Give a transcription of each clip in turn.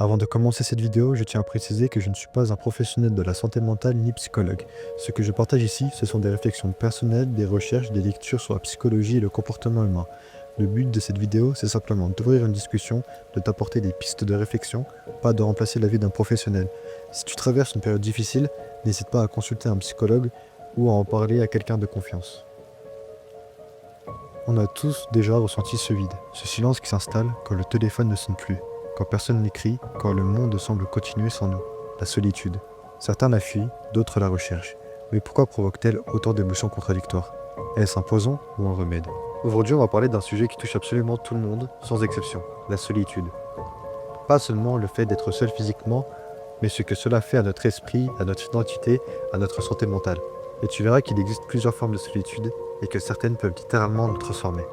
Avant de commencer cette vidéo, je tiens à préciser que je ne suis pas un professionnel de la santé mentale ni psychologue. Ce que je partage ici, ce sont des réflexions personnelles, des recherches, des lectures sur la psychologie et le comportement humain. Le but de cette vidéo, c'est simplement d'ouvrir une discussion, de t'apporter des pistes de réflexion, pas de remplacer l'avis d'un professionnel. Si tu traverses une période difficile, n'hésite pas à consulter un psychologue ou à en parler à quelqu'un de confiance. On a tous déjà ressenti ce vide, ce silence qui s'installe quand le téléphone ne sonne plus, quand personne n'écrit, quand le monde semble continuer sans nous. La solitude. Certains la fuient, d'autres la recherchent. Mais pourquoi provoque-t-elle autant d'émotions contradictoires? Est-ce un poison ou un remède? Aujourd'hui, on va parler d'un sujet qui touche absolument tout le monde, sans exception, la solitude. Pas seulement le fait d'être seul physiquement, mais ce que cela fait à notre esprit, à notre identité, à notre santé mentale. Et tu verras qu'il existe plusieurs formes de solitude et que certaines peuvent littéralement nous transformer.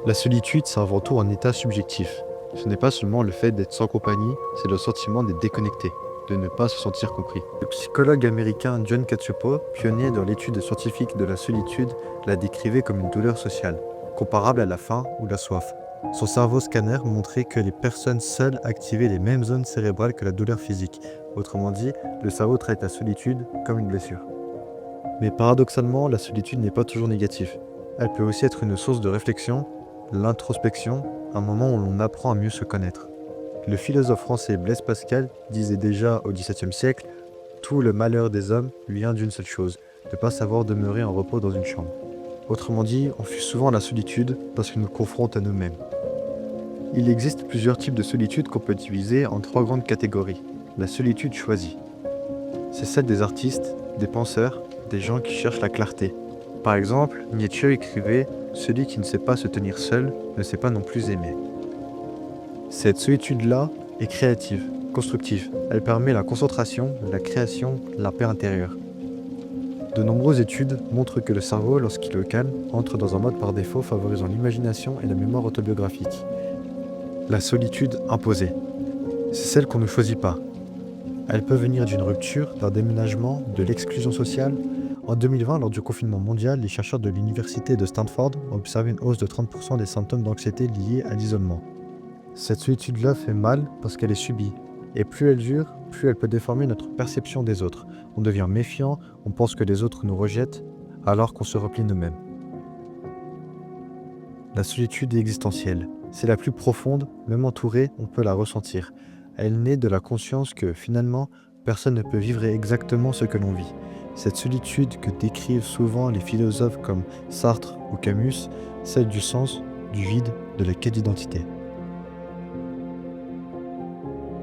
La solitude, c'est avant tout un état subjectif. Ce n'est pas seulement le fait d'être sans compagnie, c'est le sentiment d'être déconnecté, de ne pas se sentir compris. Le psychologue américain John Cacioppo, pionnier dans l'étude scientifique de la solitude, la décrivait comme une douleur sociale, comparable à la faim ou la soif. Son cerveau scanner montrait que les personnes seules activaient les mêmes zones cérébrales que la douleur physique. Autrement dit, le cerveau traite la solitude comme une blessure. Mais paradoxalement, la solitude n'est pas toujours négative. Elle peut aussi être une source de réflexion, l'introspection, un moment où l'on apprend à mieux se connaître. Le philosophe français Blaise Pascal disait déjà au XVIIe siècle « Tout le malheur des hommes vient d'une seule chose, de ne pas savoir demeurer en repos dans une chambre ». Autrement dit, on fuit souvent la solitude parce qu'elle nous confronte à nous-mêmes. Il existe plusieurs types de solitude qu'on peut diviser en trois grandes catégories. La solitude choisie. C'est celle des artistes, des penseurs, des gens qui cherchent la clarté. Par exemple, Nietzsche écrivait « Celui qui ne sait pas se tenir seul ne sait pas non plus aimer ». Cette solitude-là est créative, constructive. Elle permet la concentration, la création, la paix intérieure. De nombreuses études montrent que le cerveau, lorsqu'il est au calme, entre dans un mode par défaut favorisant l'imagination et la mémoire autobiographique. La solitude imposée. C'est celle qu'on ne choisit pas. Elle peut venir d'une rupture, d'un déménagement, de l'exclusion sociale. En 2020, lors du confinement mondial, les chercheurs de l'université de Stanford ont observé une hausse de 30% des symptômes d'anxiété liés à l'isolement. Cette solitude-là fait mal parce qu'elle est subie. Et plus elle dure, plus elle peut déformer notre perception des autres. On devient méfiant, on pense que les autres nous rejettent, alors qu'on se replie nous-mêmes. La solitude est existentielle. C'est la plus profonde, même entourée, on peut la ressentir. Elle naît de la conscience que, finalement, personne ne peut vivre exactement ce que l'on vit. Cette solitude que décrivent souvent les philosophes comme Sartre ou Camus, celle du sens, du vide, de la quête d'identité.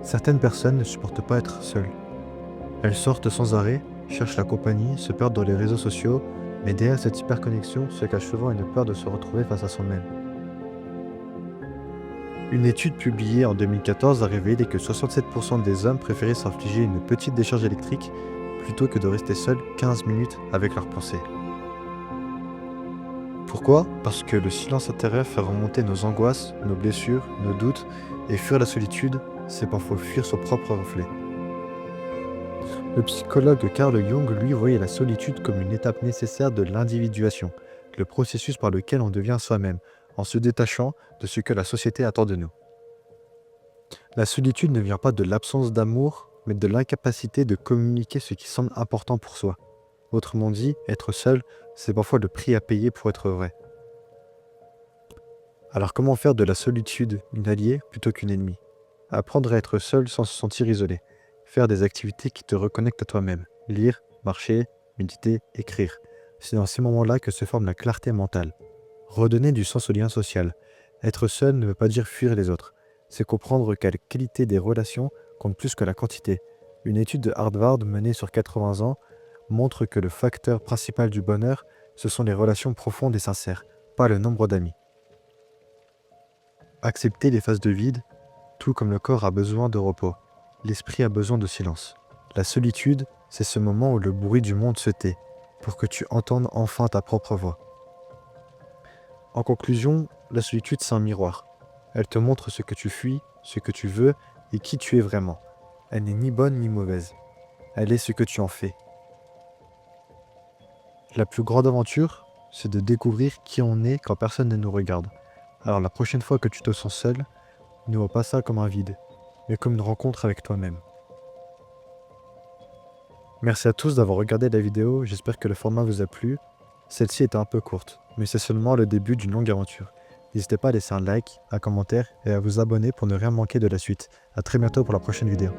Certaines personnes ne supportent pas être seules. Elles sortent sans arrêt, cherchent la compagnie, se perdent dans les réseaux sociaux, mais derrière cette hyperconnexion se cache souvent une peur de se retrouver face à soi-même. Une étude publiée en 2014 a révélé que 67% des hommes préféraient s'infliger une petite décharge électrique plutôt que de rester seuls 15 minutes avec leurs pensées. Pourquoi? Parce que le silence intérieur fait remonter nos angoisses, nos blessures, nos doutes, et fuir la solitude, c'est parfois fuir son propre reflet. Le psychologue Carl Jung, lui, voyait la solitude comme une étape nécessaire de l'individuation, le processus par lequel on devient soi-même, en se détachant de ce que la société attend de nous. La solitude ne vient pas de l'absence d'amour, mais de l'incapacité de communiquer ce qui semble important pour soi. Autrement dit, être seul, c'est parfois le prix à payer pour être vrai. Alors comment faire de la solitude une alliée plutôt qu'une ennemie? Apprendre à être seul sans se sentir isolé. Faire des activités qui te reconnectent à toi-même. Lire, marcher, méditer, écrire. C'est dans ces moments-là que se forme la clarté mentale. Redonner du sens au lien social. Être seul ne veut pas dire fuir les autres. C'est comprendre que la qualité des relations compte plus que la quantité. Une étude de Harvard menée sur 80 ans montre que le facteur principal du bonheur, ce sont les relations profondes et sincères, pas le nombre d'amis. Accepter les phases de vide, tout comme le corps a besoin de repos. L'esprit a besoin de silence. La solitude, c'est ce moment où le bruit du monde se tait, pour que tu entendes enfin ta propre voix. En conclusion, la solitude, c'est un miroir. Elle te montre ce que tu fuis, ce que tu veux et qui tu es vraiment. Elle n'est ni bonne ni mauvaise. Elle est ce que tu en fais. La plus grande aventure, c'est de découvrir qui on est quand personne ne nous regarde. Alors la prochaine fois que tu te sens seul, ne vois pas ça comme un vide. mais comme une rencontre avec toi-même. Merci à tous d'avoir regardé la vidéo, j'espère que le format vous a plu. Celle-ci était un peu courte, mais c'est seulement le début d'une longue aventure. N'hésitez pas à laisser un like, un commentaire et à vous abonner pour ne rien manquer de la suite. A très bientôt pour la prochaine vidéo.